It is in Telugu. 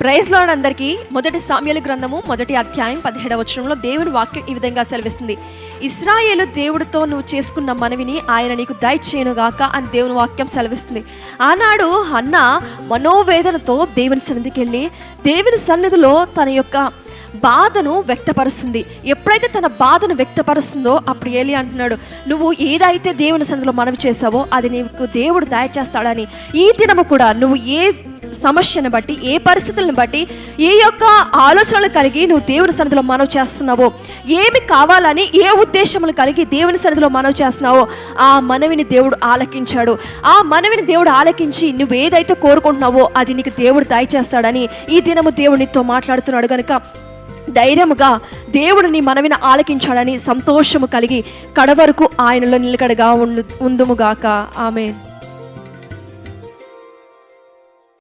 ప్రైజ్ లార్డ్ అందరికీ. మొదటి సామ్యూయేలు గ్రంథము 1వ అధ్యాయం 17వ వచనంలో దేవుని వాక్యం ఈ విధంగా సెలవిస్తుంది. ఇశ్రాయేలు దేవుడితో నువ్వు చేసుకున్న మనవిని ఆయన నీకు దయచేయునుగాక అని దేవుని వాక్యం సెలవిస్తుంది. ఆనాడు హన్న మనోవేదనతో దేవుని సన్నిధికి వెళ్ళి దేవుని సన్నిధిలో తన యొక్క బాధను వ్యక్తపరుస్తుంది. ఎప్పుడైతే తన బాధను వ్యక్తపరుస్తుందో అప్పుడు ఏలి అంటున్నాడు, నువ్వు ఏదైతే దేవుని సన్నిధిలో మనవి చేసావో అది నీకు దేవుడు దయచేస్తాడని. ఈ దినము కూడా నువ్వు ఏ సమస్యను బట్టి, ఏ పరిస్థితులను బట్టి, ఏ యొక్క ఆలోచనలు కలిగి నువ్వు దేవుని సన్నిధిలో మనవి చేస్తున్నావో, ఏమి కావాలని ఏ ఉద్దేశములు కలిగి దేవుని సన్నిధిలో మనవి చేస్తున్నావో ఆ మనవిని దేవుడు ఆలకించాడు. ఆ మనవిని దేవుడు ఆలకించి నువ్వు ఏదైతే కోరుకుంటున్నావో అది నీకు దేవుడు దయచేస్తాడని ఈ దినము దేవుడు నీతో మాట్లాడుతున్నాడు. కనుక ధైర్యముగా దేవుడు నీ మనవిని ఆలకించాడని సంతోషము కలిగి కడవరకు ఆయనలో నిలకడగా ఉందుముగాక. ఆమేన్.